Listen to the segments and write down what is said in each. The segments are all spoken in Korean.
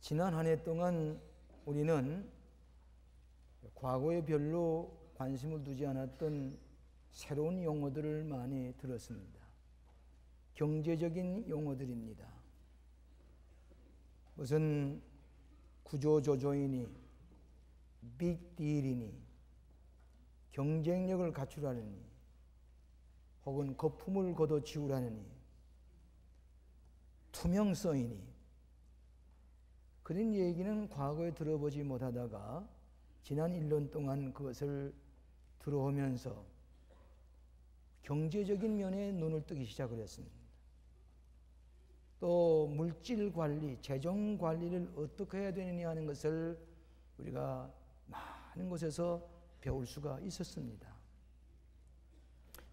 지난 한 해 동안 우리는 과거에 별로 관심을 두지 않았던 새로운 용어들을 많이 들었습니다. 경제적인 용어들입니다. 무슨 구조조조이니 빅딜이니 경쟁력을 갖추라느니 혹은 거품을 걷어지우라느니 투명성이니 그런 얘기는 과거에 들어보지 못하다가 지난 1년 동안 그것을 들어오면서 경제적인 면에 눈을 뜨기 시작을 했습니다. 또 물질 관리, 재정 관리를 어떻게 해야 되느냐 하는 것을 우리가 많은 곳에서 배울 수가 있었습니다.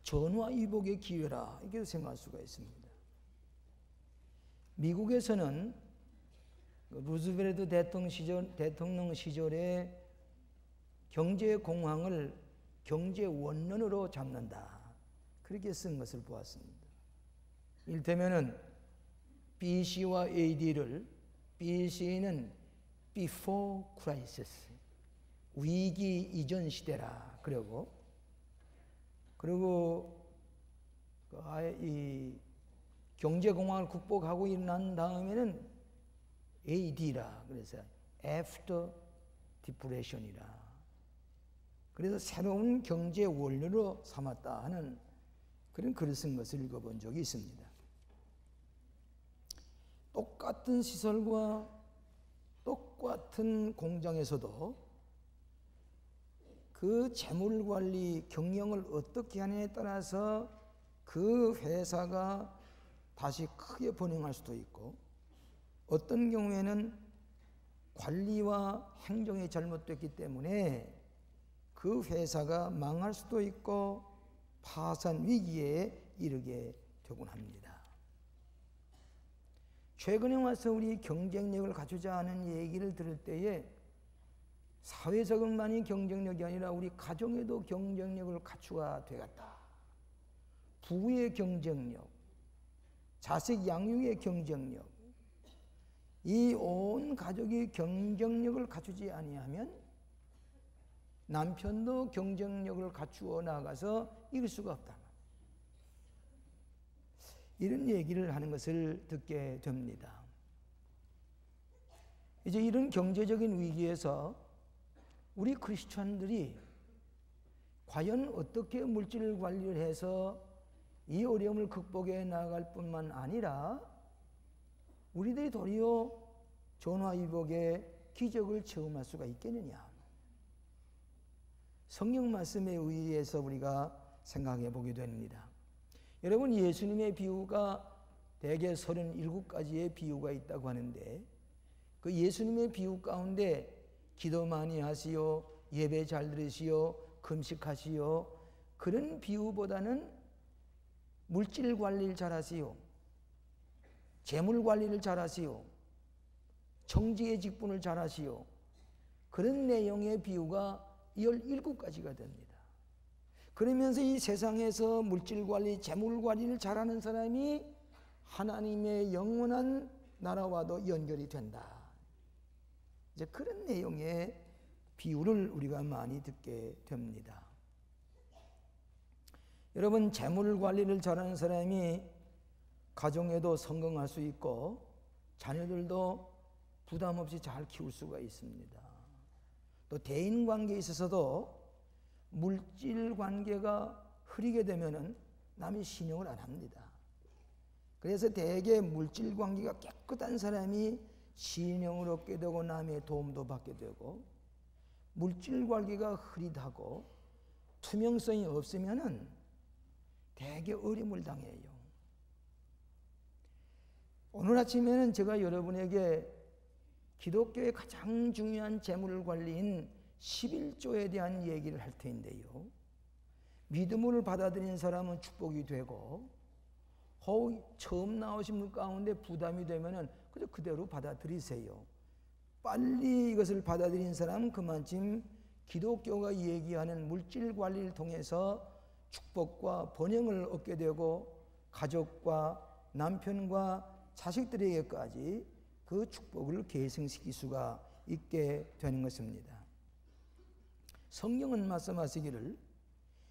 전화위복의 기회라 이렇게 생각할 수가 있습니다. 미국에서는 루즈벨트 대통령 시절에 경제 공황을 경제 원론으로 잡는다. 그렇게 쓴 것을 보았습니다. 이를테면은 BC와 AD를 BC는 Before Crisis, 위기 이전 시대라 그러고, 그리고 이 경제 공황을 극복하고 일어난 다음에는 AD라 그래서 After Depression이라. 그래서 새로운 경제 원료로 삼았다 하는 그런 글을 쓴 것을 읽어본 적이 있습니다. 똑같은 시설과 똑같은 공장에서도 그 재물관리 경영을 어떻게 하느냐에 따라서 그 회사가 다시 크게 번영할 수도 있고, 어떤 경우에는 관리와 행정이 잘못됐기 때문에 그 회사가 망할 수도 있고 파산 위기에 이르게 되곤 합니다. 최근에 와서 우리 경쟁력을 갖추자 하는 얘기를 들을 때에 사회적인만이 경쟁력이 아니라 우리 가정에도 경쟁력을 갖추어야 되겠다. 부부의 경쟁력, 자식 양육의 경쟁력, 이 온 가족이 경쟁력을 갖추지 아니하면 남편도 경쟁력을 갖추어 나가서 이길 수가 없다. 이런 얘기를 하는 것을 듣게 됩니다. 이제 이런 경제적인 위기에서 우리 크리스천들이 과연 어떻게 물질 관리를 해서 이 어려움을 극복해 나갈 뿐만 아니라 우리들이 도리어 전화위복의 기적을 체험할 수가 있겠느냐. 성경 말씀에 의해서 우리가 생각해 보게 됩니다. 여러분, 예수님의 비유가 대개 37가지의 비유가 있다고 하는데, 그 예수님의 비유 가운데 기도 많이 하시오, 예배 잘 들으시오, 금식하시오, 그런 비유보다는 물질 관리를 잘 하시오, 재물 관리를 잘 하시오, 청지의 직분을 잘 하시오, 그런 내용의 비유가 17가지가 됩니다. 그러면서 이 세상에서 물질 관리, 재물 관리를 잘하는 사람이 하나님의 영원한 나라와도 연결이 된다. 이제 그런 내용의 비유를 우리가 많이 듣게 됩니다. 여러분, 재물 관리를 잘하는 사람이 가정에도 성공할 수 있고 자녀들도 부담 없이 잘 키울 수가 있습니다. 또 대인 관계에 있어서도 물질 관계가 흐리게 되면은 남이 신용을 안 합니다. 그래서 대개 물질 관계가 깨끗한 사람이 신용을 얻게 되고 남의 도움도 받게 되고, 물질 관계가 흐릿하고 투명성이 없으면은 대개 어려움을 당해요. 오늘 아침에는 제가 여러분에게 기독교의 가장 중요한 재물 관리인 11조에 대한 얘기를 할 텐데요. 믿음을 받아들이는 사람은 축복이 되고, 처음 나오신 분 가운데 부담이 되면은 그대로 받아들이세요. 빨리 이것을 받아들인 사람은 그만큼 기독교가 얘기하는 물질 관리를 통해서 축복과 번영을 얻게 되고 가족과 남편과 자식들에게까지 그 축복을 계승시킬 수가 있게 되는 것입니다. 성경은 말씀하시기를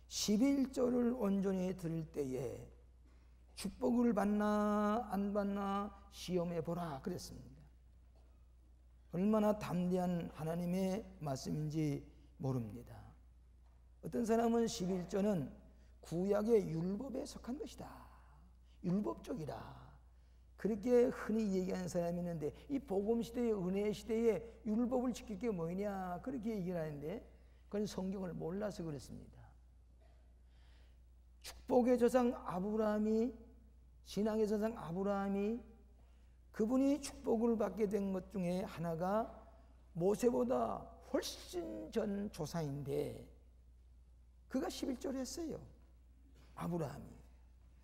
11조를 온전히 드릴 때에 축복을 받나 안 받나 시험해 보라 그랬습니다. 얼마나 담대한 하나님의 말씀인지 모릅니다. 어떤 사람은 11조는 구약의 율법에 속한 것이다, 율법적이다, 그렇게 흔히 얘기하는 사람이 있는데, 이 복음 시대의 은혜 시대에 율법을 지킬 게 뭐냐 그렇게 얘기를 하는데, 그건 성경을 몰라서 그렇습니다. 축복의 조상 아브라함이, 신앙의 조상 아브라함이, 그분이 축복을 받게 된 것 중에 하나가 모세보다 훨씬 전 조상인데, 그가 11조를 했어요. 아브라함이.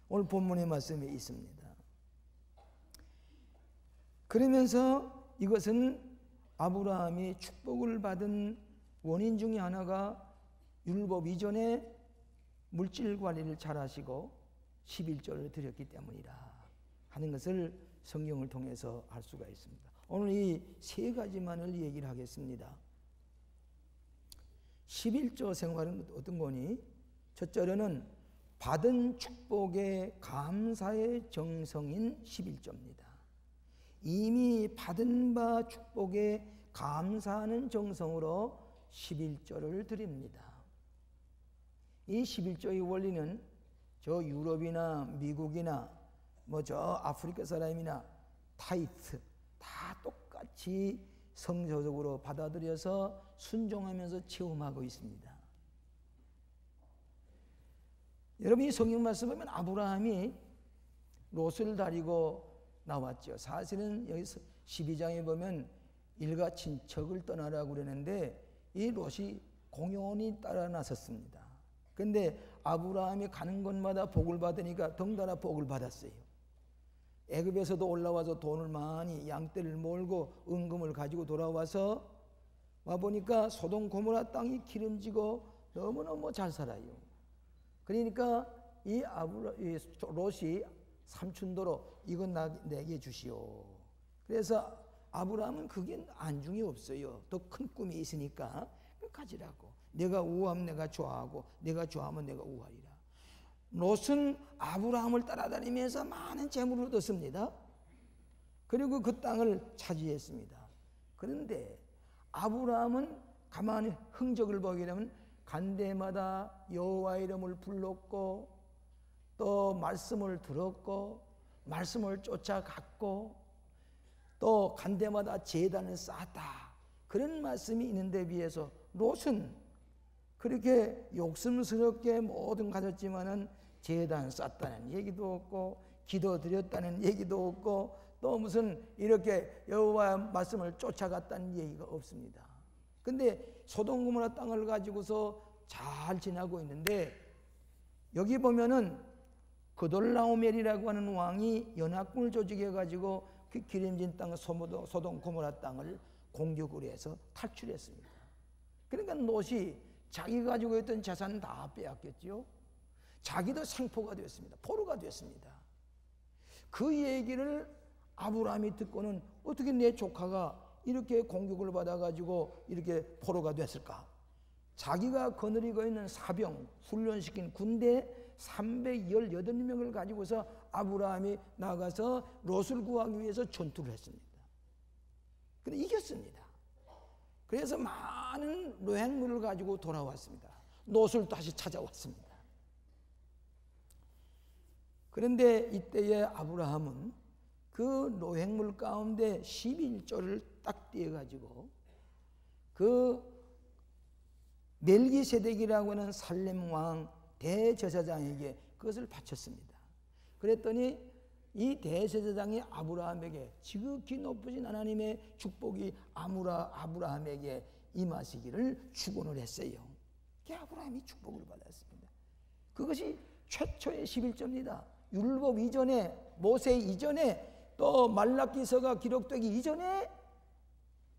오늘 본문의 말씀에 있습니다. 그러면서 이것은 아브라함이 축복을 받은 원인 중에 하나가 율법 이전에 물질 관리를 잘하시고 11조를 드렸기 때문이라 하는 것을 성경을 통해서 알 수가 있습니다. 오늘 이 세 가지만을 얘기를 하겠습니다. 11조 생활은 어떤 거니? 첫째로는 받은 축복의 감사의 정성인 11조입니다. 이미 받은 바 축복에 감사하는 정성으로 11조를 드립니다. 이 11조의 원리는 저 유럽이나 미국이나 뭐 저 아프리카 사람이나 타이트 다 똑같이 성서적으로 받아들여서 순종하면서 체험하고 있습니다. 여러분, 이 성경 말씀 보면 아브라함이 롯을 다리고 나왔죠. 사실은 여기 12장에 보면 일가 친척을 떠나라고 그러는데 이 롯이 공연히 따라 나섰습니다. 그런데 아브라함이 가는 곳마다 복을 받으니까 덩달아 복을 받았어요. 애굽에서도 올라와서 돈을 많이 양떼를 몰고 은금을 가지고 돌아와서 와보니까 소돔 고모라 땅이 기름지고 너무너무 잘 살아요. 그러니까 이 롯이 삼촌도로 이건 내게 주시오. 그래서 아브라함은 그게 안중이 없어요. 더 큰 꿈이 있으니까 가지라고. 내가 우하면 내가 좋아하고 내가 좋아하면 내가 우하리라. 롯은 아브라함을 따라다니면서 많은 재물을 얻었습니다. 그리고 그 땅을 차지했습니다. 그런데 아브라함은 가만히 흔적을 보게 되면 간 데마다 여호와 이름을 불렀고 또 말씀을 들었고 말씀을 쫓아갔고 또 간 데마다 제단을 쌓았다, 그런 말씀이 있는데 비해서 롯은 그렇게 욕심스럽게 뭐든 가졌지만은 제단 쌓았다는 얘기도 없고 기도 드렸다는 얘기도 없고 또 무슨 이렇게 여호와의 말씀을 쫓아갔다는 얘기가 없습니다. 근데 소돔 고모라 땅을 가지고서 잘 지나고 있는데 여기 보면은 그돌라오멜이라고 하는 왕이 연합군을 조직해 가지고 그 기름진 땅 소돔 고모라 땅을 공격을 해서 탈출했습니다. 그러니까 롯이 자기가 가지고 있던 재산 다 빼앗겼죠. 자기도 생포가 됐습니다. 포로가 됐습니다. 그 얘기를 아브라함이 듣고는 어떻게 내 조카가 이렇게 공격을 받아가지고 이렇게 포로가 됐을까? 자기가 거느리고 있는 사병, 훈련시킨 군대 318명을 가지고서 아브라함이 나가서 롯을 구하기 위해서 전투를 했습니다. 그런데 이겼습니다. 그래서 많은 노획물을 가지고 돌아왔습니다. 롯을 다시 찾아왔습니다. 그런데 이때에 아브라함은 그 노획물 가운데 11조를 딱 떼어가지고 그 멜기세덱이라고 하는 살렘 왕 대제사장에게 그것을 바쳤습니다. 그랬더니 이 대제사장이 아브라함에게 지극히 높으신 하나님의 축복이 아브라함에게 임하시기를 축원을 했어요. 그 아브라함이 축복을 받았습니다. 그것이 최초의 11조입니다. 율법 이전에, 모세 이전에, 또 말라기서가 기록되기 이전에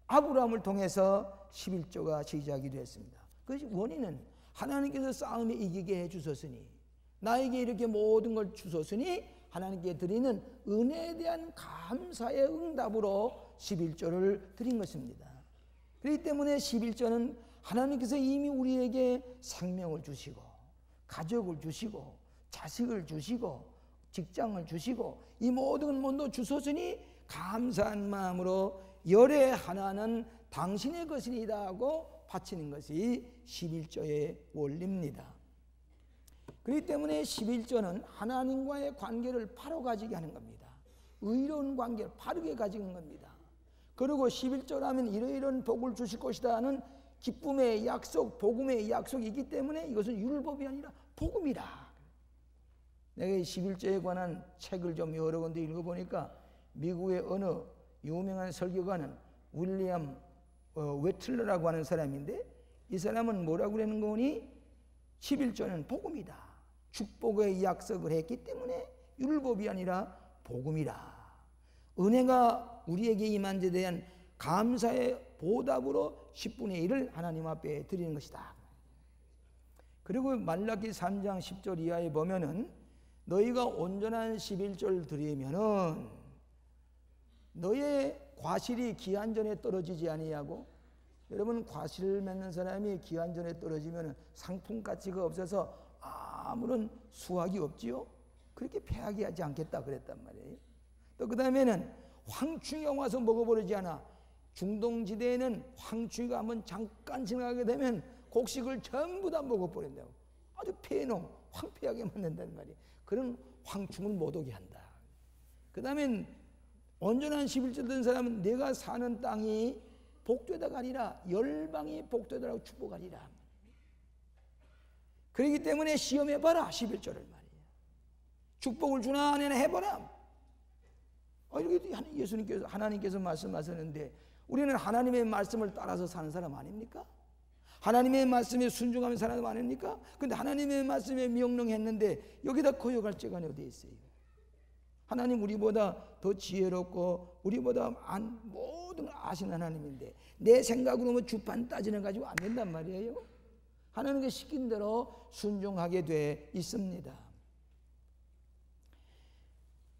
아브라함을 통해서 11조가 시작이 됐습니다. 그것이 원인은 하나님께서 싸움에 이기게 해주셨으니, 나에게 이렇게 모든 걸 주셨으니 하나님께 드리는 은혜에 대한 감사의 응답으로 11조를 드린 것입니다. 그렇기 때문에 11조는 하나님께서 이미 우리에게 생명을 주시고 가족을 주시고 자식을 주시고 직장을 주시고 이 모든 것도 주소서니 감사한 마음으로 열의 하나는 당신의 것이니이다 하고 바치는 것이 11조의 원리입니다. 그렇기 때문에 11조는 하나님과의 관계를 바로 가지게 하는 겁니다. 의로운 관계를 바르게 가지는 겁니다. 그리고 11조라면 이러이러한 복을 주실 것이다 하는 기쁨의 약속, 복음의 약속이 있기 때문에 이것은 율법이 아니라 복음이다. 내가 11조에 관한 책을 좀 여러 군데 읽어보니까 미국의 어느 유명한 설교가는 윌리엄 웨틀러라고 하는 사람인데 이 사람은 뭐라고 그러는 거니? 11조는 복음이다. 축복의 약속을 했기 때문에 율법이 아니라 복음이다. 은혜가 우리에게 임한 데 대한 감사의 보답으로 10분의 1을 하나님 앞에 드리는 것이다. 그리고 말라기 3장 10절 이하에 보면은 너희가 온전한 11조를 드리면은 너의 과실이 기한전에 떨어지지 아니하고, 여러분 과실을 맺는 사람이 기한전에 떨어지면 상품 가치가 없어서 아무런 수확이 없지요. 그렇게 패하게 하지 않겠다 그랬단 말이에요. 또 그 다음에는 황충이가 와서 먹어버리지 않아. 중동지대에는 황충이가 한번 잠깐 지나가게 되면 곡식을 전부 다 먹어버린다고. 아주 폐농 황폐하게 만든단 말이에요. 그런 황충을 못 오게 한다. 그 다음엔 온전한 11조 된 사람은 내가 사는 땅이 복되다가 아니라 열방이 복되다라고 축복하리라. 그렇기 때문에 시험해봐라 11조를 말이에요. 축복을 주나 안 해나 해봐라. 이렇게 예수님께서 하나님께서 말씀하셨는데 우리는 하나님의 말씀을 따라서 사는 사람 아닙니까? 하나님의 말씀에 순종하며 사는 사람 아닙니까? 그런데 하나님의 말씀에 명령했는데 여기다 거역할 재간이 어디 있어요? 하나님 우리보다 더 지혜롭고 우리보다 모든 걸 아시는 하나님인데 내 생각으로 뭐 주판 따지는 가지고 안 된단 말이에요. 하나님께 시킨 대로 순종하게 돼 있습니다.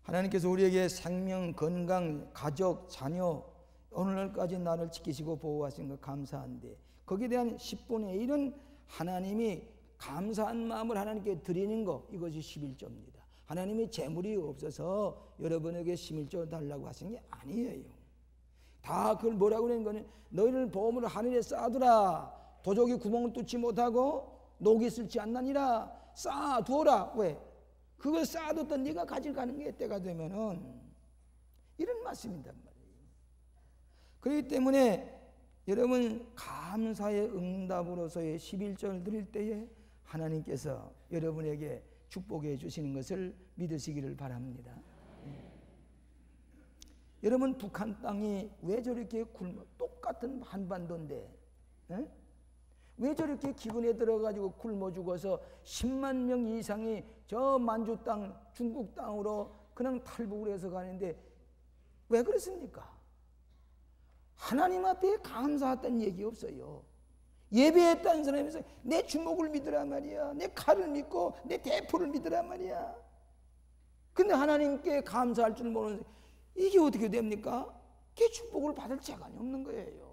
하나님께서 우리에게 생명, 건강, 가족, 자녀 오늘날까지 나를 지키시고 보호하신 것 감사한데 거기에 대한 10분의 1은 하나님이 감사한 마음을 하나님께 드리는 것, 이것이 11조입니다. 하나님이 재물이 없어서 여러분에게 11조 달라고 하신 게 아니에요. 다 그걸 뭐라고 하는 거는 너희를 보험으로 하늘에 쌓아두라. 도적이 구멍을 뚫지 못하고 녹이 슬지 않나니라. 쌓아두어라. 왜? 그걸 쌓아뒀던 네가 가져가는 게 때가 되면은 이런 말씀이란 말이에요. 그렇기 때문에 여러분 감사의 응답으로서의 11조를 드릴 때에 하나님께서 여러분에게 축복해 주시는 것을 믿으시기를 바랍니다. 여러분 북한 땅이 왜 저렇게 똑같은 한반도인데 왜 저렇게 기근에 들어가지고 굶어 죽어서 10만 명 이상이 저 만주 땅 중국 땅으로 그냥 탈북을 해서 가는데 왜 그렇습니까? 하나님 앞에 감사했다는 얘기 없어요. 예배했다는 사람에서 내 주먹을 믿으란 말이야. 내 칼을 믿고 내 대포를 믿으란 말이야. 근데 하나님께 감사할 줄 모르는 이게 어떻게 됩니까? 그게 축복을 받을 재간이 없는 거예요.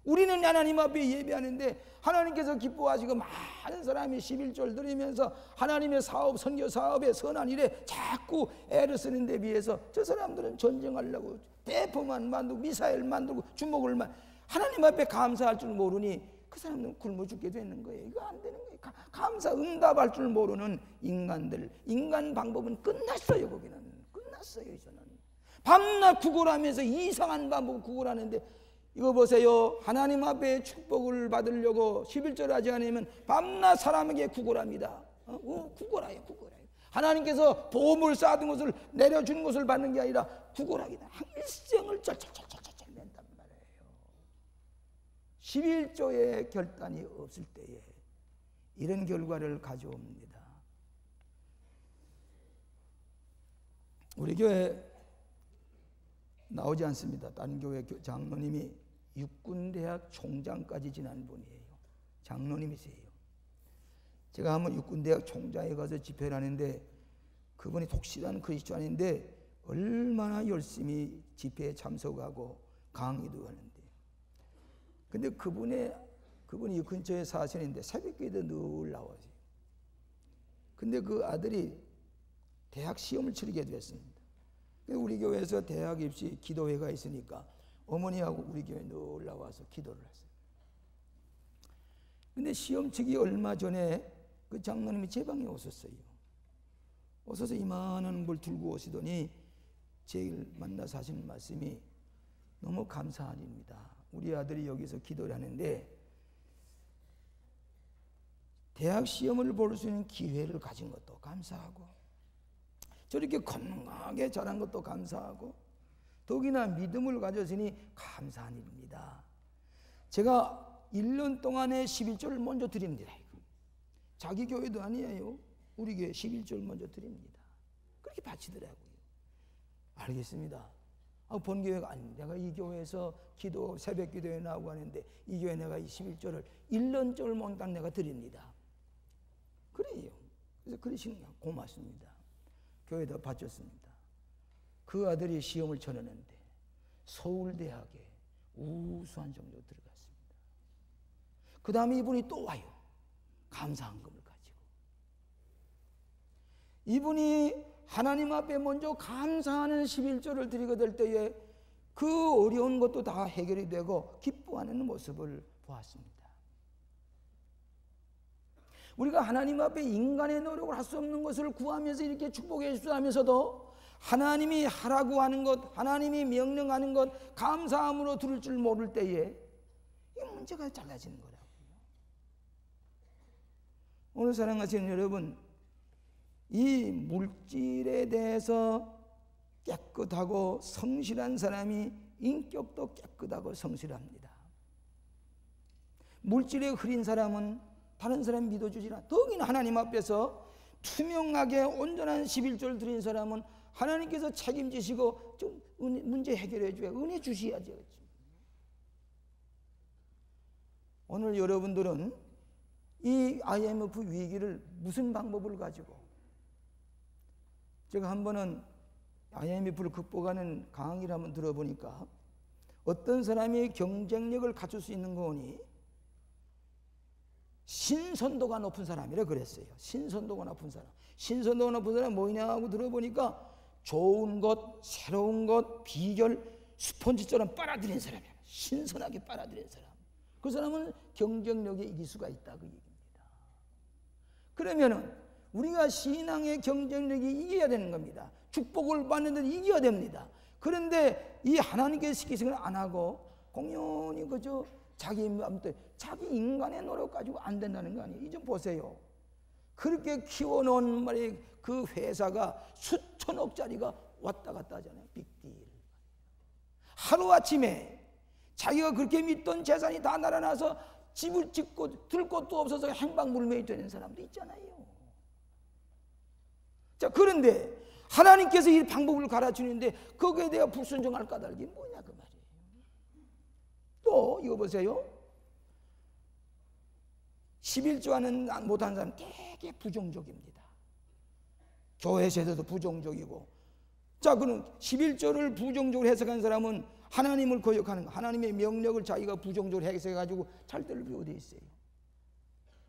우리는 하나님 앞에 예배하는데 하나님께서 기뻐하시고 많은 사람이 11조를 드리면서 하나님의 사업, 선교 사업에 선한 일에 자꾸 애를 쓰는 데 비해서 저 사람들은 전쟁하려고 대포만 만들고 미사일 만들고 주먹을 하나님 앞에 감사할 줄 모르니 그 사람들은 굶어 죽게 되는 거예요. 이거 안 되는 거예요. 감사 응답할 줄 모르는 인간들, 인간 방법은 끝났어요. 거기는 끝났어요. 이제는 밤낮 구걸하면서 이상한 방법 구걸하는데 이거 보세요. 하나님 앞에 축복을 받으려고 11절 하지 않으면 밤낮 사람에게 구걸합니다. 구걸해요. 하나님께서 보험을 쌓아둔 것을 내려주는 것을 받는 게 아니라 구걸하기다. 일생을 쩔쩔쩔쩔쩔 낸단 말이에요. 11조의 결단이 없을 때에 이런 결과를 가져옵니다. 우리 교회 나오지 않습니다. 다른 교회 장로님이 육군대학 총장까지 지난 분이에요. 장로님이세요. 제가 한번 육군대학 총장에 가서 집회를 하는데 그분이 독실한 그리스도인인데 얼마나 열심히 집회에 참석하고 강의도 하는데, 근데 그분이 근처에 사시는데 새벽기도 늘 나와요. 근데 그 아들이 대학 시험을 치르게 됐습니다. 우리 교회에서 대학 입시 기도회가 있으니까 어머니하고 우리 교회에 늘 나와서 기도를 했어요. 근데 시험 치기 얼마 전에 그 장로님이 제 방에 오셨어요. 오셔서 이만한 걸 들고 오시더니 제일 만나서 하시는 말씀이 너무 감사한 일입니다. 우리 아들이 여기서 기도를 하는데 대학 시험을 볼 수 있는 기회를 가진 것도 감사하고, 저렇게 건강하게 자란 것도 감사하고, 더욱이나 믿음을 가졌으니 감사한 일입니다. 제가 1년 동안에 11조를 먼저 드립니다. 자기 교회도 아니에요. 우리 교회 11조를 먼저 드립니다. 그렇게 바치더라고요. 알겠습니다. 본교회가 아니, 내가 이 교회에서 새벽 기도에 나오고 하는데 이 교회 내가 11조를 1년조를 몽땅 내가 드립니다. 그래요. 그래서 그러시는 게 고맙습니다. 교회에다 바쳤습니다. 그 아들이 시험을 쳐내는데 서울대학에 우수한 정도로 들어갔습니다. 그 다음에 이분이 또 와요. 감사한금을 가지고. 이분이 하나님 앞에 먼저 감사하는 11조를 드리게 될 때에 그 어려운 것도 다 해결이 되고 기뻐하는 모습을 보았습니다. 우리가 하나님 앞에 인간의 노력을 할 수 없는 것을 구하면서 이렇게 축복해 주시면서도 하나님이 하라고 하는 것, 하나님이 명령하는 것 감사함으로 들을 줄 모를 때에 이 문제가 달라지는 거라고요. 오늘 사랑하시는 여러분, 이 물질에 대해서 깨끗하고 성실한 사람이 인격도 깨끗하고 성실합니다. 물질에 흐린 사람은 다른 사람 믿어주지 않아. 더욱이나 하나님 앞에서 투명하게 온전한 11조를 드린 사람은 하나님께서 책임지시고 좀 문제 해결해 줘야 은혜 주셔야죠. 오늘 여러분들은 이 IMF 위기를 무슨 방법을 가지고, 제가 한 번은 IMF를 극복하는 강의를 한번 들어보니까 어떤 사람이 경쟁력을 갖출 수 있는 거니 신선도가 높은 사람이라 그랬어요. 신선도가 높은 사람. 신선도가 높은 사람이 뭐냐 하고 들어보니까 좋은 것, 새로운 것, 비결, 스펀지처럼 빨아들인 사람이에요. 신선하게 빨아들인 사람. 그 사람은 경쟁력에 이길 수가 있다 그 얘기입니다. 그러면은 우리가 신앙의 경쟁력이 이겨야 되는 겁니다. 축복을 받는 데 이겨야 됩니다. 그런데 이 하나님께서 시키신 걸 안 하고 공연히 그저 자기 마음대로, 자기 인간의 노력 가지고 안 된다는 거 아니에요. 이좀 보세요. 그렇게 키워놓은 말이 그 회사가 수천억짜리가 왔다 갔다 하잖아요. 빅딜. 하루아침에 자기가 그렇게 믿던 재산이 다 날아나서 집을 짓고 들 곳도 없어서 행방불명이 되는 사람도 있잖아요. 자, 그런데 하나님께서 이 방법을 가르치는데 거기에 대해 불순종할 까닭이 뭐냐 그 말이에요. 또 이거 보세요. 11조 하는 못하는 사람 되게 부정적입니다. 교회 제도도 부정적이고. 자, 그럼 11조를 부정적으로 해석한 사람은 하나님을 거역하는 거, 하나님의 명령을 자기가 부정적으로 해석해가지고 잘 될 게 어디 있어요.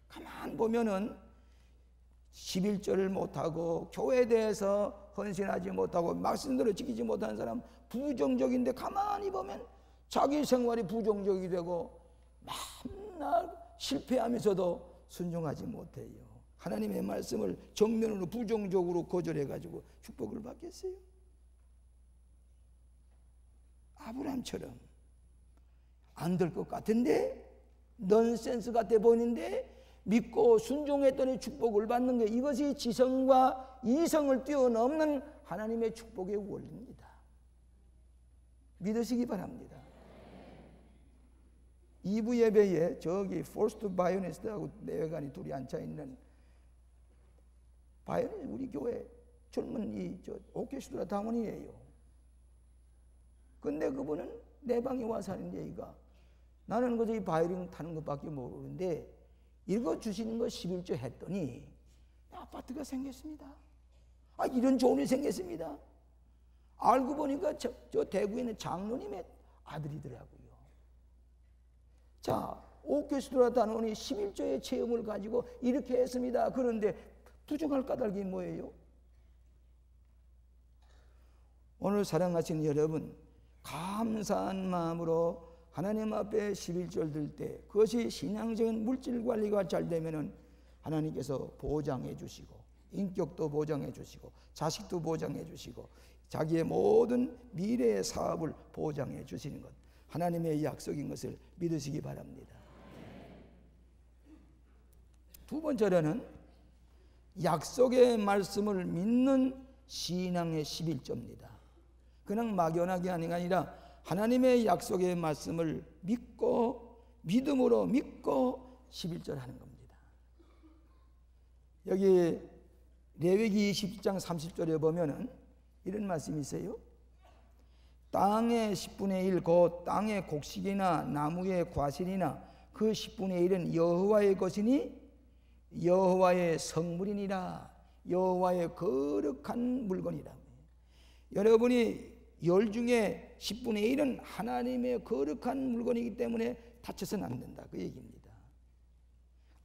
가만 보면은 11조를 못하고 교회에 대해서 헌신하지 못하고 말씀대로 지키지 못하는 사람 부정적인데 가만히 보면 자기 생활이 부정적이 되고 맨날 실패하면서도 순종하지 못해요. 하나님의 말씀을 정면으로 부정적으로 거절해가지고 축복을 받겠어요? 아브라함처럼 안 될 것 같은데 넌센스 같아 보이는데 믿고 순종했더니 축복을 받는 게, 이것이 지성과 이성을 뛰어넘는 하나님의 축복의 원리입니다. 믿으시기 바랍니다. 2부 예배에 저기 포스트 바이오니스트하고 내외관이 둘이 앉아있는 바이오니스트, 우리 교회 젊은 오케스트라 당원이에요. 근데 그분은 내 방에 와서 하는 얘기가, 나는 그저 이 바이올린 타는 것밖에 모르는데 읽어주시는 거 11조 했더니 아파트가 생겼습니다. 이런 좋은 일이 생겼습니다. 알고 보니까 저 대구에 있는 장로님의 아들이더라고요. 자, 옥교수들과 단원이 11조의 체험을 가지고 이렇게 했습니다. 그런데 부정할 까닭이 뭐예요? 오늘 사랑하시는 여러분, 감사한 마음으로 하나님 앞에 11절 들 때 그것이 신앙적인 물질 관리가 잘 되면은 하나님께서 보장해 주시고 인격도 보장해 주시고 자식도 보장해 주시고 자기의 모든 미래의 사업을 보장해 주시는 것, 하나님의 약속인 것을 믿으시기 바랍니다. 두 번째로는 약속의 말씀을 믿는 신앙의 11조입니다. 그냥 막연하게 아니라 하나님의 약속의 말씀을 믿고 믿음으로 믿고 11절 하는 겁니다. 여기 레위기 20장 30절에 보면은 이런 말씀이 있어요. 땅의 10분의 1 곧 땅의 곡식이나 나무의 과실이나 그 10분의 1은 여호와의 것이니 여호와의 성물이니라. 여호와의 거룩한 물건이라. 여러분이 열 중에 10분의 1은 하나님의 거룩한 물건이기 때문에 다쳐서는 안 된다, 그 얘기입니다.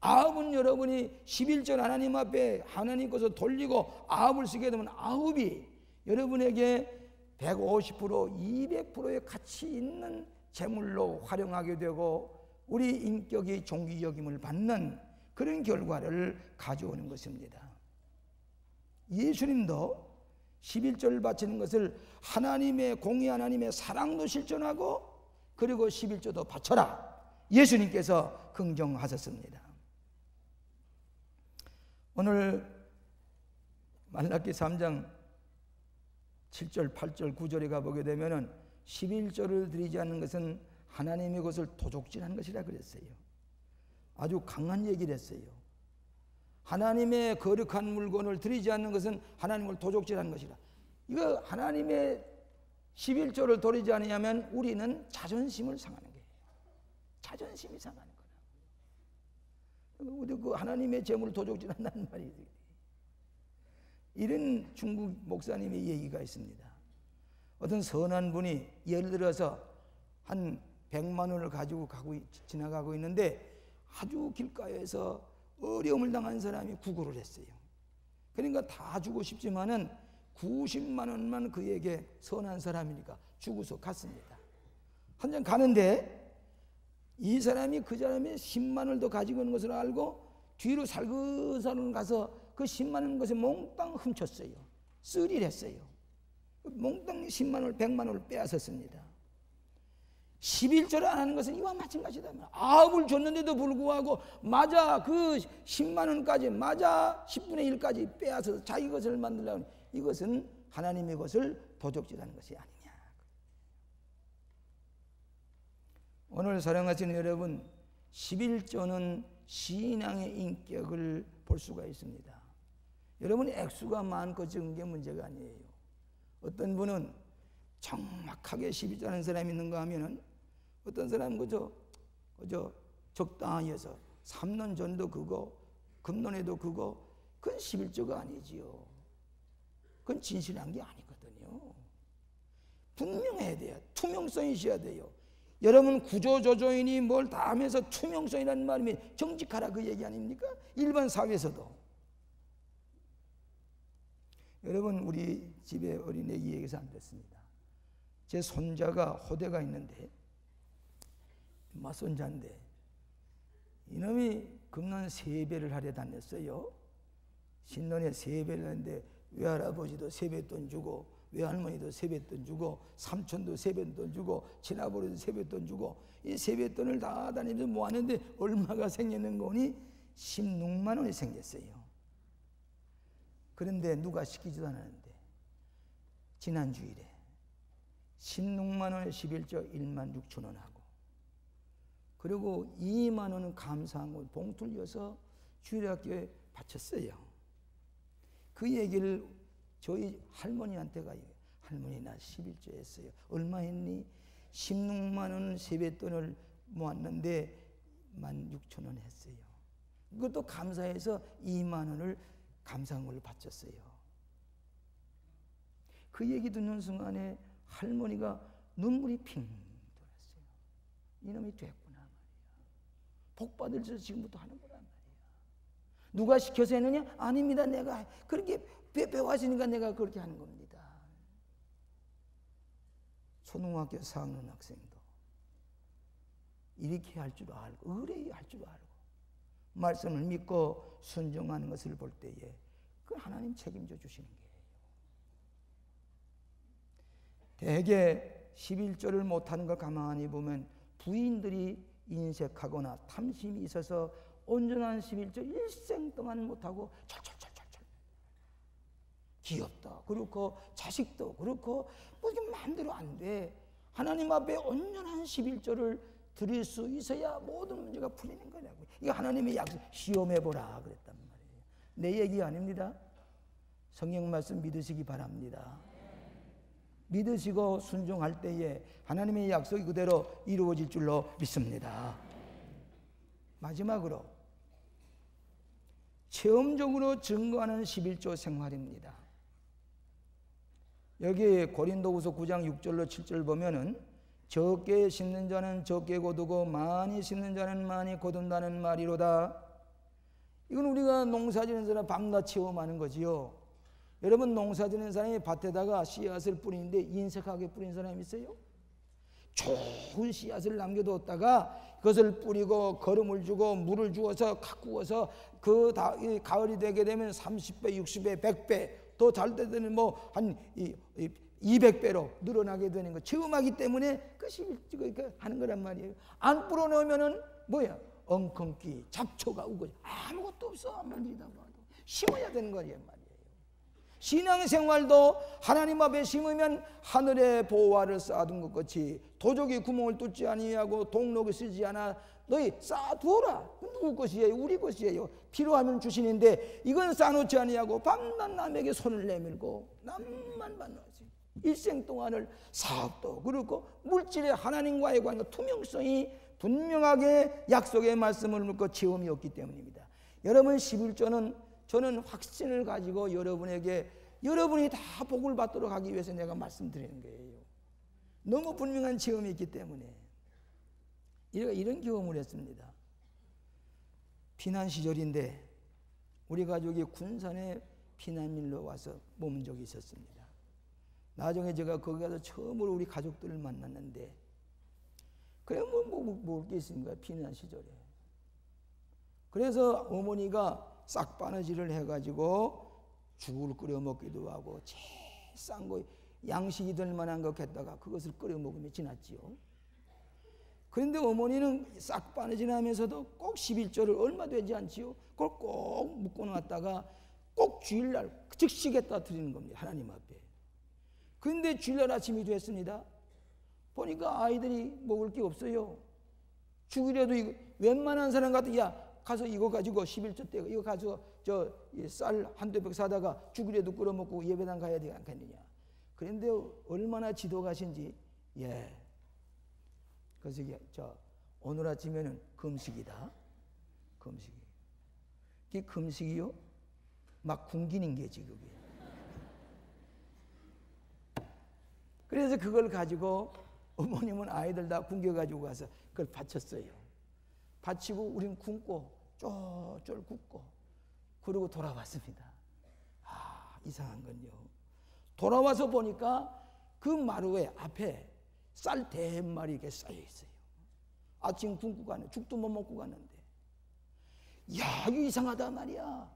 아합은 여러분이 11절 하나님 앞에 하나님 것을 돌리고 아합을 쓰게 되면 아합이 여러분에게 150% 200%의 가치 있는 재물로 활용하게 되고 우리 인격이 존귀 여김을 받는 그런 결과를 가져오는 것입니다. 예수님도 11절 바치는 것을 하나님의 공의, 하나님의 사랑도 실천하고 그리고 11조도 바쳐라, 예수님께서 긍정하셨습니다. 오늘 말라기 3장 7절, 8절, 9절에 가보게 되면은 11조를 드리지 않는 것은 하나님의 것을 도적질하는 것이라 그랬어요. 아주 강한 얘기를 했어요. 하나님의 거룩한 물건을 드리지 않는 것은 하나님을 도적질하는 것이라. 이거 하나님의 11조를 드리지 않으면 우리는 자존심을 상하는 거예요. 자존심이 상하는 거예요. 우리 그 하나님의 재물을 도적질한다는 말이 이런 중국 목사님의 얘기가 있습니다. 어떤 선한 분이 예를 들어서 한 100만 원을 가지고 지나가고 있는데 아주 길가에서 어려움을 당한 사람이 구걸을 했어요. 그러니까 다 주고 싶지만은 90만 원만 그에게 선한 사람이니까 주고서 갔습니다. 한참 가는데 이 사람이 그 사람의 10만 원을 더 가지고 있는 것을 알고 뒤로 살그살그 가서 그 10만 원 것을 몽땅 훔쳤어요. 쓰리를 했어요. 몽땅 10만 원, 100만 원을 빼앗았습니다. 11조를 안 하는 것은 이와 마찬가지다. 아합을 줬는데도 불구하고 맞아 그 10만 원까지 맞아 10분의 1까지 빼앗아서 자기 것을 만들려고, 이것은 하나님의 것을 도적질하는 것이 아니냐. 오늘 사랑하시는 여러분, 11조는 신앙의 인격을 볼 수가 있습니다. 여러분 액수가 많고 적은 게 문제가 아니에요. 어떤 분은 정확하게 11조 하는 사람이 있는가 하면은 어떤 사람은 그저 적당히 해서 3년 전도 그거 금년에도 그거, 그건 11조가 아니지요. 그건 진실한 게 아니거든요. 분명해야 돼요. 투명성이 있어야 돼요. 여러분 구조조조인이 뭘 다 하면서 투명성이라는 말이 정직하라 그 얘기 아닙니까? 일반 사회에서도. 여러분 우리 집에 어린애기 얘기해서 안 됐습니다. 제 손자가 호대가 있는데 맞손자인데 이놈이 금년 세배를 하려 다녔어요. 신년에 세배를 하는데 외할아버지도 세뱃돈 주고 외할머니도 세뱃돈 주고 삼촌도 세뱃돈 주고 친아버지도 세뱃돈 주고 이 세뱃돈을 다 다니면서 모았는데 얼마가 생기는 거니 16만 원이 생겼어요. 그런데 누가 시키지도 않았는데 지난주일에 16만 원에 11조 1만 6천 원 하고 그리고 2만 원은 감사한 걸 봉투를 여서 주일학교에 바쳤어요. 그 얘기를 저희 할머니한테 가요. 할머니 나 11조 했어요. 얼마 했니? 16만 원 세뱃돈을 모았는데 16,000원 했어요. 그것도 감사해서 2만 원을 감사한 걸 바쳤어요. 그 얘기 듣는 순간에 할머니가 눈물이 핑 돌았어요. 이놈이 됐구나 말이야. 복 받을 줄 지금부터 하는 거란 말이야. 누가 시켜서 했느냐? 아닙니다. 내가 그렇게 배워하시니까 내가 그렇게 하는 겁니다. 초등학교 4학년 학생도 이렇게 할 줄 알고 의뢰 할 줄 알고 말씀을 믿고 순종하는 것을 볼 때에 그 하나님 책임져 주시는 거예요. 대개 11조를 못하는 걸 가만히 보면 부인들이 인색하거나 탐심이 있어서 온전한 11조 일생 동안 못하고 철철철철철 귀엽다 그렇고 자식도 그렇고 뭐 이게 마음대로 안 돼. 하나님 앞에 온전한 11조를 드릴 수 있어야 모든 문제가 풀리는 거라고. 이거 하나님의 약속. 시험해보라 그랬단 말이에요. 내 얘기 아닙니다. 성경 말씀 믿으시기 바랍니다. 믿으시고 순종할 때에 하나님의 약속이 그대로 이루어질 줄로 믿습니다. 마지막으로 체험적으로 증거하는 11조 생활입니다. 여기 고린도후서 9장 6절로 7절 보면은 적게 심는 자는 적게 거두고 많이 심는 자는 많이 거둔다는 말이로다. 이건 우리가 농사지는 사람 밤낮 체험하는 거지요. 여러분 농사지는 사람이 밭에다가 씨앗을 뿌리는데 인색하게 뿌린 사람이 있어요? 좋은 씨앗을 남겨뒀다가 그것을 뿌리고 거름을 주고 물을 주어서 가꾸어서 그 가을이 되게 되면 30배, 60배, 100배 또 잘 때는 뭐 한 200배로 늘어나게 되는 거 체험하기 때문에 그것이 하는 거란 말이에요. 안 뿌려놓으면은 뭐야? 엉겅퀴, 잡초가 우고 아무것도 없어. 아무리 믿어봐도 심어야 되는 거란 말이에요. 신앙생활도 하나님 앞에 심으면 하늘의 보화를 쌓아둔 것 같이 도적이 구멍을 뚫지 아니하고 동록이 쓰지 않아 너희 쌓아두어라. 누구 것이에요? 우리 것이에요. 필요하면 주시는데 이건 쌓아놓지 아니하고 밤낮 남에게 손을 내밀고 남만 만나지. 일생 동안을 사업도 그렇고 물질의 하나님과의 관계 투명성이 분명하게 약속의 말씀을 묻고 체험이 없기 때문입니다. 여러분 11조는 저는 확신을 가지고 여러분이 다 복을 받도록 하기 위해서 내가 말씀드리는 거예요. 너무 분명한 체험이 있기 때문에 이런 경험을 했습니다. 피난 시절인데 우리 가족이 군산에 피난민으로 와서 머문 적이 있었습니다. 나중에 제가 거기 가서 처음으로 우리 가족들을 만났는데 그래 먹을 게 있습니까? 피난 시절에. 그래서 어머니가 싹바느질을 해가지고 죽을 끓여 먹기도 하고 제일 싼 거 양식이 될 만한 거 갖다가 그것을 끓여 먹으면 지났지요. 그런데 어머니는 싹바느질 하면서도 꼭 11조를 얼마 되지 않지요. 그걸 꼭 묶어놨다가 꼭 주일날 즉시 갖다 드리는 겁니다. 하나님 앞에. 그런데 주일날 아침이 됐습니다. 보니까 아이들이 먹을 게 없어요. 죽이라도 이거 웬만한 사람 같은 야 가서 이거 가지고 11조 때 이거 가서 저 쌀 한두 백 사다가 죽이라도 끓여 먹고 예배당 가야 되지 않겠느냐. 그런데 얼마나 지도가신지 그래서 오늘 아침에는 금식이다. 금식이. 이 금식이요? 막 굶기는 게지 그게. 그래서 그걸 가지고 어머님은 아이들 다 굶겨가지고 가서 그걸 바쳤어요. 바치고 우린 굶고 쫄쫄 굽고 그러고 돌아왔습니다. 이상한 건요. 돌아와서 보니까 그 마루에 앞에 쌀 대마리 이렇게 쌓여 있어요. 아침 굶고 가는 죽도 못 먹고 갔는데 야 이거 이상하다 말이야.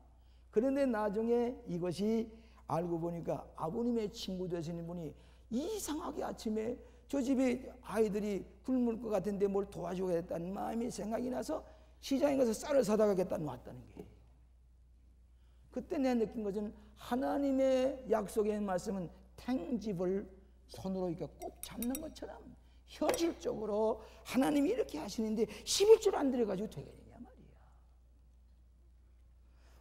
그런데 나중에 이것이 알고 보니까 아버님의 친구 되시는 분이 이상하게 아침에 저 집에 아이들이 굶을 것 같은데 뭘 도와주겠다는 마음이 생각이 나서 시장에 가서 쌀을 사다 가겠다 놨다는 게. 그때 내가 느낀 것은 하나님의 약속의 말씀은 탱집을 손으로 이렇게 꼭 잡는 것처럼 현실적으로 하나님이 이렇게 하시는데 11줄 안 들여가지고 되겠느냐 말이야.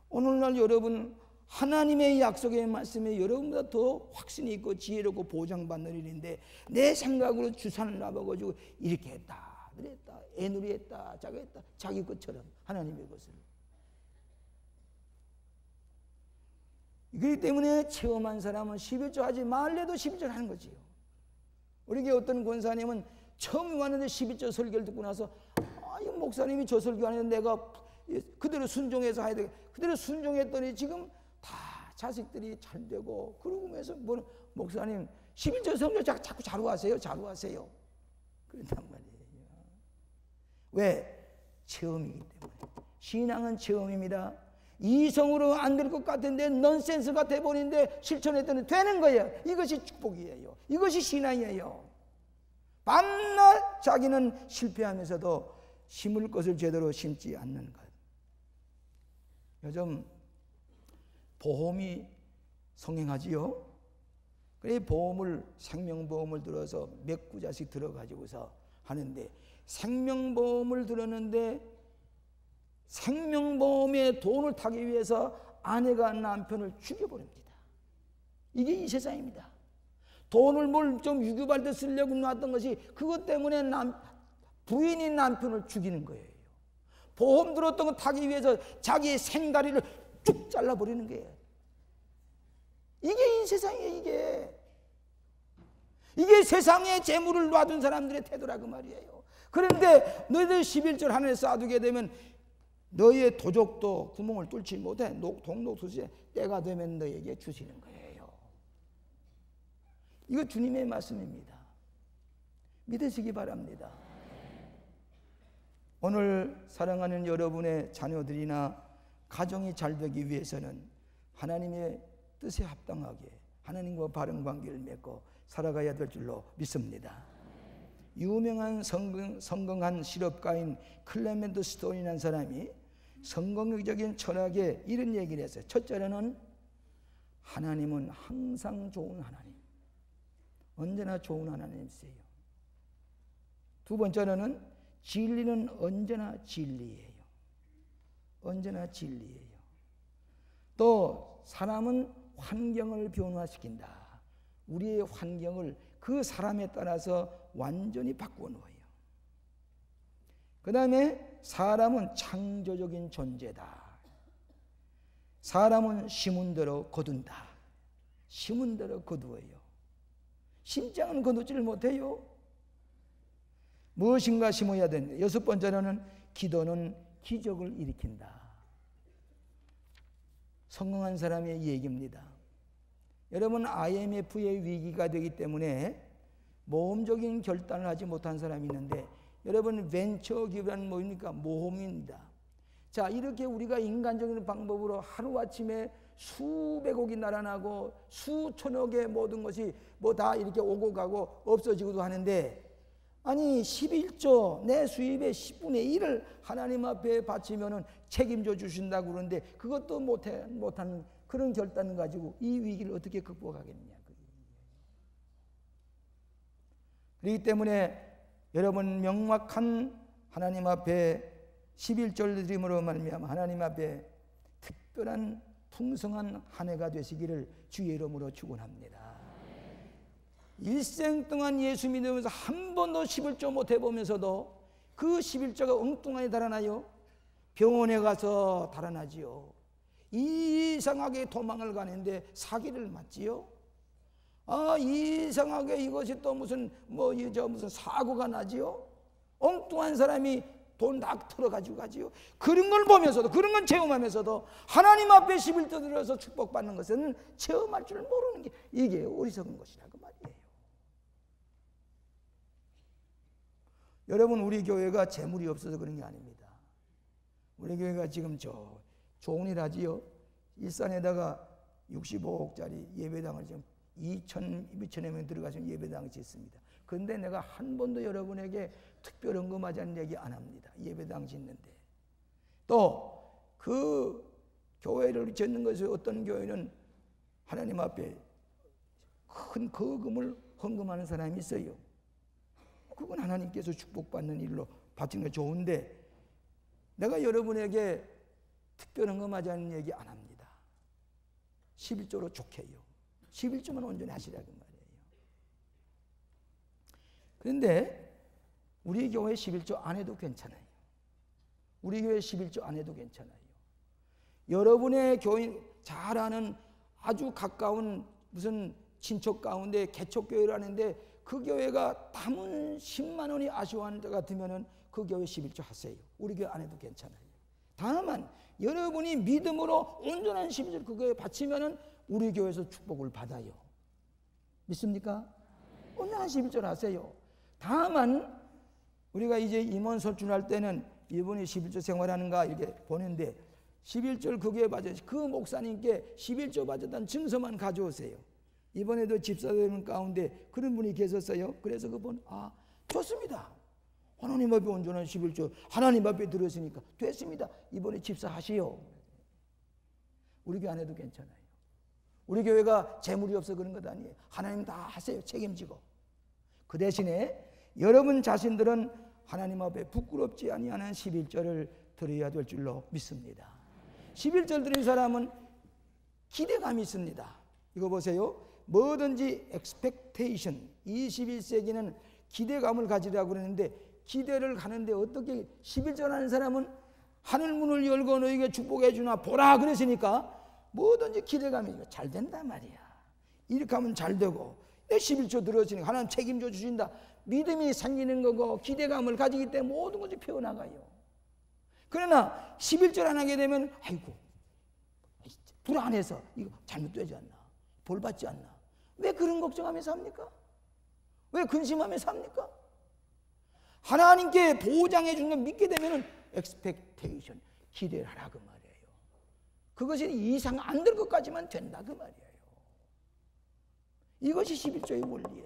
오늘날 여러분 하나님의 약속의 말씀에 여러분보다 더 확신이 있고 지혜롭고 보장받는 일인데 내 생각으로 주산을 놔봐가지고 이렇게 했다 그랬다 애누리 했다 자기 했다 자기 것처럼 하나님의 것을 그렇기 때문에 체험한 사람은 11조 하지 말래도 11조 하는 거지요. 우리 교회 어떤 권사님은 처음 왔는데 11조 설교를 듣고 나서 이 목사님이 저 설교하는데 내가 그대로 순종해서 해야 돼. 그대로 순종했더니 지금 다 자식들이 잘 되고 그러면서 뭐 목사님 11조 설교 자꾸 자루하세요. 그런단 말이에요. 왜? 체험이기 때문에. 신앙은 체험입니다. 이성으로 안 될 것 같은데 넌센스가 돼버리는데 실천했더니 되는 거예요. 이것이 축복이에요. 이것이 신앙이에요. 밤낮 자기는 실패하면서도 심을 것을 제대로 심지 않는 것. 요즘 보험이 성행하지요. 그래 보험을 생명보험을 들어서 몇 구자씩 들어가지고서 하는데 생명보험을 들었는데 생명보험에 돈을 타기 위해서 아내가 남편을 죽여버립니다. 이게 이 세상입니다. 돈을 뭘 좀 유급할 때 쓰려고 놨던 것이 그것 때문에 부인이 남편을 죽이는 거예요. 보험 들었던 거 타기 위해서 자기의 생다리를 쭉 잘라버리는 거예요. 이게 이 세상이에요. 이게 세상에 재물을 놔둔 사람들의 태도라 그 말이에요. 그런데 너희들 11절 하늘에 쌓아두게 되면 너희의 도적도 구멍을 뚫지 못해 동록수시에 때가 되면 너희에게 주시는 거예요. 이거 주님의 말씀입니다. 믿으시기 바랍니다. 오늘 사랑하는 여러분의 자녀들이나 가정이 잘 되기 위해서는 하나님의 뜻에 합당하게 하나님과 바른 관계를 맺고 살아가야 될 줄로 믿습니다. 유명한 성공한 실업가인 클레멘트 스톤이라는 사람이 성공적인 철학에 이런 얘기를 했어요. 첫째로는 하나님은 항상 좋은 하나님, 언제나 좋은 하나님이세요. 두 번째로는 진리는 언제나 진리예요. 언제나 진리예요. 또 사람은 환경을 변화시킨다. 우리의 환경을 그 사람에 따라서 완전히 바꾸어 놓아요. 그 다음에 사람은 창조적인 존재다. 사람은 심은 대로 거둔다. 심은 대로 거두어요. 심지 않은 거두지를 못해요. 무엇인가 심어야 된다. 여섯 번째로는 기도는 기적을 일으킨다. 성공한 사람의 얘기입니다. 여러분 IMF의 위기가 되기 때문에 모험적인 결단을 하지 못한 사람이 있는데 여러분 벤처 기업이란 뭡니까? 모험입니다. 자, 이렇게 우리가 인간적인 방법으로 하루아침에 수백억이 날아나고 수천억의 모든 것이 뭐 다 이렇게 오고 가고 없어지고도 하는데 아니 11조 내 수입의 10분의 1을 하나님 앞에 바치면은 책임져 주신다고 그러는데 그것도 못한 그런 결단을 가지고 이 위기를 어떻게 극복하겠느냐. 그렇기 때문에 여러분 명확한 하나님 앞에 11절 드림으로 말미암아 하나님 앞에 특별한 풍성한 한 해가 되시기를 주의 이름으로 축원합니다. 일생 동안 예수 믿으면서 한 번도 11조 못 해보면서도 그 11조가 엉뚱하게 달아나요. 병원에 가서 달아나지요. 이상하게 도망을 가는데 사기를 맞지요. 이상하게 이것이 또 무슨 무슨 사고가 나지요. 엉뚱한 사람이 돈 다 털어가지고 가지요. 그런 걸 보면서도 그런 걸 체험하면서도 하나님 앞에 11조 들어서 축복받는 것은 체험할 줄 모르는 게 이게 어리석은 것이라고 말이에요. 여러분 우리 교회가 재물이 없어서 그런 게 아닙니다. 우리 교회가 지금 좋은 일 하지요. 일산에다가 65억짜리 예배당을 지금 2,000여 명 들어가시면 예배당을 짓습니다. 그런데 내가 한 번도 여러분에게 특별 헌금하자는 얘기 안 합니다. 예배당 짓는데. 또 그 교회를 짓는 것이 어떤 교회는 하나님 앞에 큰 거금을 헌금하는 사람이 있어요. 그건 하나님께서 축복받는 일로 바치는 게 좋은데 내가 여러분에게 특별 헌금하자는 얘기 안 합니다. 11조로 좋게 해요. 11조만 온전히 하시라고 말이에요. 그런데 우리 교회 11조 안 해도 괜찮아요. 우리 교회 11조 안 해도 괜찮아요. 여러분의 교인 잘 아는 아주 가까운 무슨 친척 가운데 개척교회를 하는데 그 교회가 남은 10만 원이 아쉬워하는 것 같으면 그 교회 11조 하세요. 우리 교회 안 해도 괜찮아요. 다만 여러분이 믿음으로 온전한 11조 그 교회에 바치면 우리 교회에서 축복을 받아요. 믿습니까? 온전한 11조 하세요. 다만 우리가 이제 임원 설준할 때는 이분이 11조 생활하는가 이렇게 보는데 11조를 그 교회에 바쳐 그 목사님께 11조 바쳤다는 증서만 가져오세요. 이번에도 집사되는 가운데 그런 분이 계셨어요. 그래서 그분 좋습니다. 하나님 앞에 온전한 11조 하나님 앞에 들었으니까 됐습니다. 이번에 집사하시오. 우리 교회 안 해도 괜찮아요. 우리 교회가 재물이 없어 그런 것 아니에요. 하나님 다 하세요. 책임지고. 그 대신에 여러분 자신들은 하나님 앞에 부끄럽지 아니하는 11조를 드려야 될 줄로 믿습니다. 11절 드린 사람은 기대감이 있습니다. 이거 보세요. 뭐든지 expectation. 21세기는 기대감을 가지라고 그러는데 기대를 가는데 어떻게 11절 하는 사람은 하늘 문을 열고 너에게 축복해 주나 보라 그랬으니까 뭐든지 기대감이 잘 된단 말이야. 이렇게 하면 잘 되고 내 11조 들었으니까 하나님 책임져 주신다. 믿음이 생기는 거고 기대감을 가지기 때문에 모든 것이 피어나가요. 그러나 11절 안 하게 되면 아이고 불안해서 이거 잘못되지 않나 볼 받지 않나 왜 그런 걱정하면서 합니까? 왜 근심하면서 합니까? 하나님께 보장해 주는 걸 믿게 되면 expectation 기대를 하라 그 말이에요. 그것이 이상 안 될 것까지만 된다 그 말이에요. 이것이 11조의 원리예요.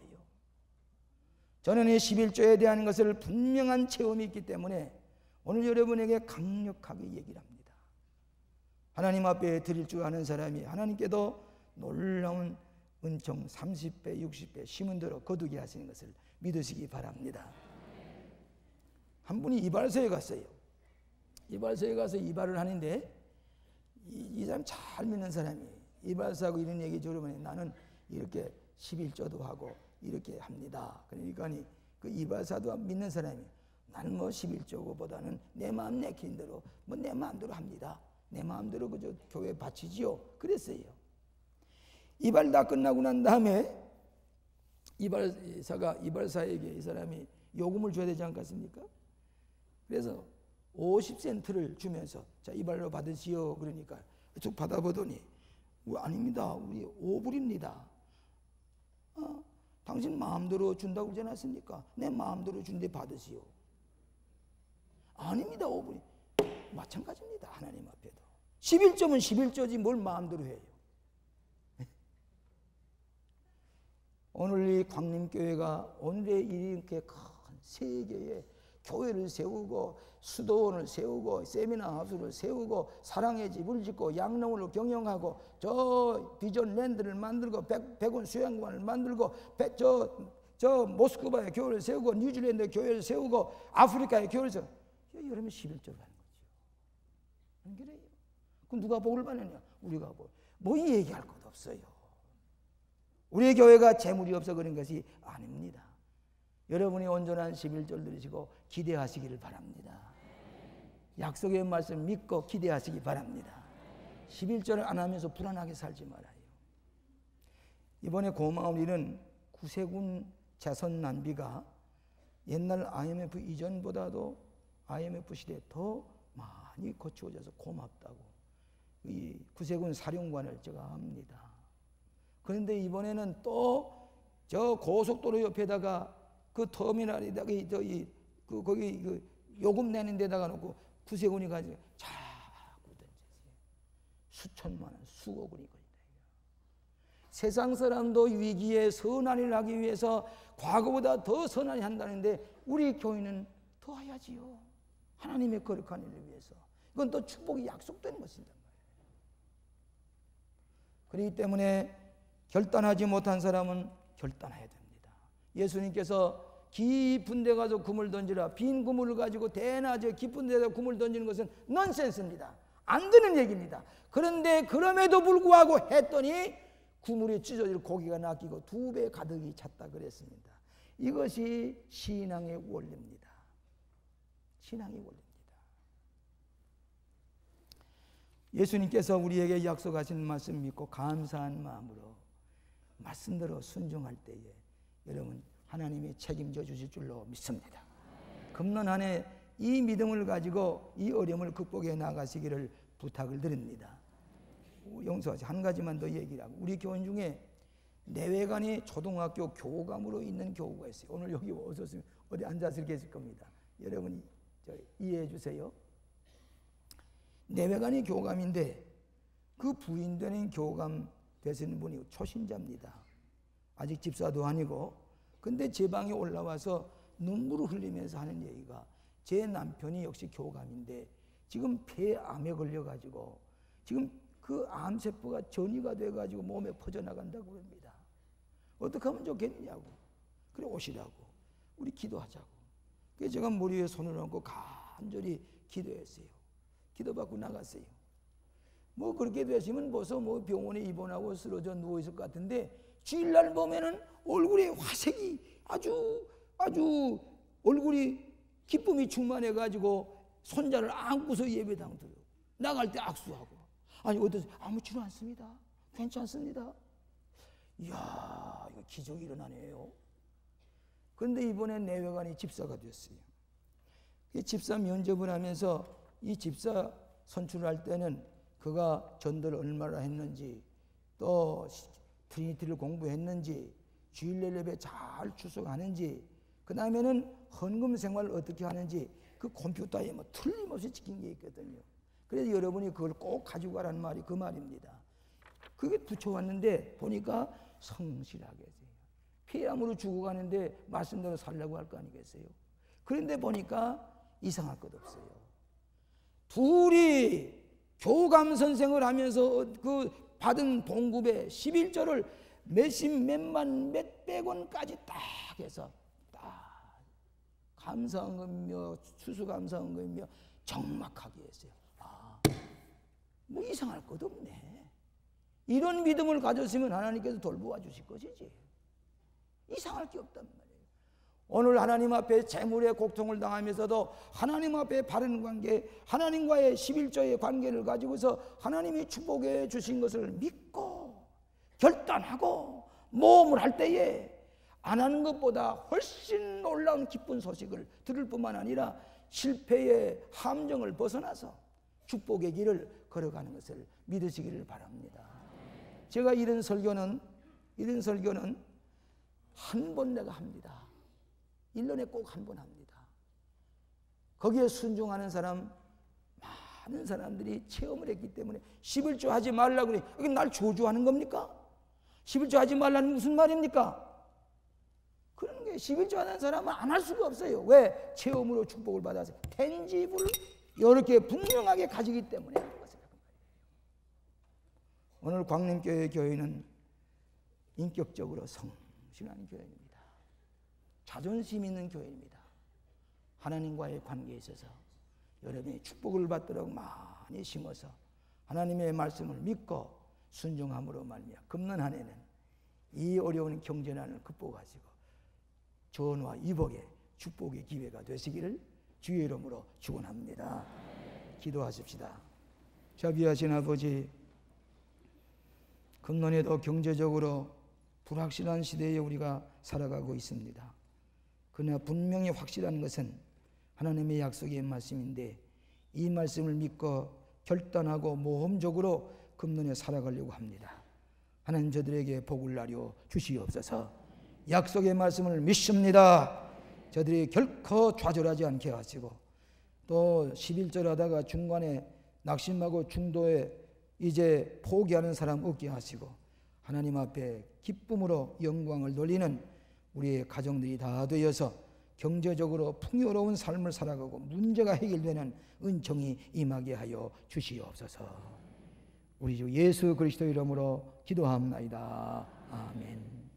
저는 이 11조에 대한 것을 분명한 체험이 있기 때문에 오늘 여러분에게 강력하게 얘기를 합니다. 하나님 앞에 드릴 줄 아는 사람이 하나님께도 놀라운 은총 30배 60배 심은 대로 거두게 하시는 것을 믿으시기 바랍니다. 한 분이 이발소에 갔어요. 이발소에 가서 이발을 하는데 이 사람 잘 믿는 사람이에요. 이발사하고 이런 얘기 들으면 나는 이렇게 11조도 하고 이렇게 합니다. 그러니까 그 이발사도 믿는 사람이 나는 뭐 11조보다는 내 마음 내키는 대로 뭐 내 마음대로 합니다. 내 마음대로 그저 교회에 바치지요. 그랬어요. 이발 다 끝나고 난 다음에 이발사에게 이 사람이 요금을 줘야 되지 않겠습니까? 그래서 50센트를 주면서 자 이발료 받으시오. 그러니까 쭉 받아보더니 아닙니다. 우리 5불입니다. 당신 마음대로 준다고 그러지 않았습니까? 내 마음대로 준데 받으시오. 아닙니다. 5불이. 마찬가지입니다. 하나님 앞에도. 11조면 11조지 뭘 마음대로 해요. 오늘 이 광림교회가 오늘의 이렇게 큰 세계에 교회를 세우고 수도원을 세우고 세미나 하우스를 세우고 사랑의 집을 짓고 양농을 경영하고 저 비전 랜드를 만들고 백원 수양관을 만들고 저 모스크바의 교회를 세우고 뉴질랜드 교회를 세우고 아프리카의 교회를 세우고 여러분 11조를 하는 거죠. 안 그래요? 그럼 누가 복을 받느냐? 우리가 뭐 얘기할 것 없어요. 우리 교회가 재물이 없어 그런 것이 아닙니다. 여러분이 온전한 11조를 들으시고 기대하시기를 바랍니다. 약속의 말씀 믿고 기대하시기 바랍니다. 11조를 안 하면서 불안하게 살지 말아요. 이번에 고마운 일은 구세군 자선 낭비가 옛날 IMF 이전보다도 IMF 시대에 더 많이 거치워져서 고맙다고 이 구세군 사령관을 제가 합니다. 그런데 이번에는 또 저 고속도로 옆에다가 그 터미널에다가 거기 그 요금 내는 데다가 놓고 구세군이 가지고 자꾸 던지세요. 수천만 원, 수억 원이 걸린다. 세상 사람도 위기에 선한 일을 하기 위해서 과거보다 더 선한 일을 한다는데 우리 교회는 더 해야지요. 하나님의 거룩한 일을 위해서. 이건 또 축복이 약속되는 것입니다. 그렇기 때문에 결단하지 못한 사람은 결단해야 됩니다. 예수님께서 깊은 데 가서 구물 던지라. 빈 구물을 가지고 대낮에 깊은 데서 구물 던지는 것은 넌센스입니다. 안 되는 얘기입니다. 그런데 그럼에도 불구하고 했더니 구물이 찢어질 고기가 낚이고 2배 가득이 찼다 그랬습니다. 이것이 신앙의 원리입니다. 신앙의 원리입니다. 예수님께서 우리에게 약속하신 말씀 믿고 감사한 마음으로 말씀대로 순종할 때에 여러분 하나님이 책임져 주실 줄로 믿습니다. 금년 한 해 이 믿음을 가지고 이 어려움을 극복해 나가시기를 부탁을 드립니다. 용서하지 한 가지만 더 얘기를 하고, 우리 교원 중에 내외관이 초등학교 교감으로 있는 교우가 있어요. 오늘 여기 오셨으면 어디 앉아서 계실 겁니다. 여러분이 이해해 주세요. 내외관이 교감인데 그 부인되는 교감 되시는 분이 초신자입니다. 아직 집사도 아니고. 근데 제 방에 올라와서 눈물을 흘리면서 하는 얘기가, 제 남편이 역시 교감인데 지금 폐암에 걸려가지고 지금 그 암세포가 전이가 돼가지고 몸에 퍼져나간다고 합니다. 어떻게 하면 좋겠느냐고. 그래 오시라고, 우리 기도하자고. 그래서 제가 머리 위에 손을 얹고 간절히 기도했어요. 기도받고 나갔어요. 뭐 그렇게 되시면 벌써 뭐 병원에 입원하고 쓰러져 누워있을 것 같은데, 주일날 보면은 얼굴에 화색이 아주 얼굴이 기쁨이 충만해가지고 손자를 안고서 예배당 들어요. 나갈 때 악수하고. 아니 어떠세요? 아무렇지도 않습니다. 괜찮습니다. 이야, 이거 기적이 일어나네요. 그런데 이번에 내외관이 집사가 됐어요. 집사 면접을 하면서 이 집사 선출할 때는 그가 전도를 얼마나 했는지, 또 트리니티를 공부했는지, 주일 예배에 잘 출석하는지, 그 다음에는 헌금 생활을 어떻게 하는지 그 컴퓨터에 뭐 틀림없이 찍힌 게 있거든요. 그래서 여러분이 그걸 꼭 가지고 가라는 말이 그 말입니다. 그게 붙여왔는데 보니까 성실하게 해요. 폐암으로 죽어가는데 말씀대로 살려고 할 거 아니겠어요? 그런데 보니까 이상할 것 없어요. 둘이 교감 선생을 하면서 그 받은 봉급의 11조를 몇십몇만 몇백 원까지 딱 해서 딱 감사헌금이며 추수감사헌금이며 정확하게 했어요. 뭐 이상할 것 없네. 이런 믿음을 가졌으면 하나님께서 돌보아 주실 것이지. 이상할 게 없단 말이에요. 오늘 하나님 앞에 재물의 고통을 당하면서도 하나님 앞에 바른 관계, 하나님과의 11조의 관계를 가지고서 하나님이 축복해 주신 것을 믿고 결단하고 모험을 할 때에 안 하는 것보다 훨씬 놀라운 기쁜 소식을 들을 뿐만 아니라 실패의 함정을 벗어나서 축복의 길을 걸어가는 것을 믿으시기를 바랍니다. 제가 이런 설교는 한 번 내가 합니다. 1년에 꼭 한 번 합니다. 거기에 순종하는 사람, 많은 사람들이 체험을 했기 때문에 11조 하지 말라고 그래. 이게 날 저주하는 겁니까? 11조 하지 말라는 무슨 말입니까? 그런 게 11조 하는 사람은 안 할 수가 없어요. 왜? 체험으로 축복을 받아서 텐지블 이렇게 분명하게 가지기 때문에 하는 것을. 오늘 광림교회 교회는 인격적으로 성실한 교회입니다. 자존심 있는 교회입니다. 하나님과의 관계에 있어서 여러분이 축복을 받도록 많이 심어서 하나님의 말씀을 믿고 순종함으로 말미암아 금년 한 해는 이 어려운 경제난을 극복하시고 전화 이복의 축복의 기회가 되시기를 주의 이름으로 축원합니다. 기도하십시다. 자비하신 아버지, 금년에도 경제적으로 불확실한 시대에 우리가 살아가고 있습니다. 그러나 분명히 확실한 것은 하나님의 약속의 말씀인데, 이 말씀을 믿고 결단하고 모험적으로 금년에 살아가려고 합니다. 하나님 저들에게 복을 나려 주시옵소서. 약속의 말씀을 믿습니다. 저들이 결코 좌절하지 않게 하시고, 또 11절 하다가 중간에 낙심하고 중도에 이제 포기하는 사람 없게 하시고, 하나님 앞에 기쁨으로 영광을 돌리는 우리의 가정들이 다 되어서 경제적으로 풍요로운 삶을 살아가고 문제가 해결되는 은총이 임하게 하여 주시옵소서. 우리 주 예수 그리스도 이름으로 기도합나이다. 아멘.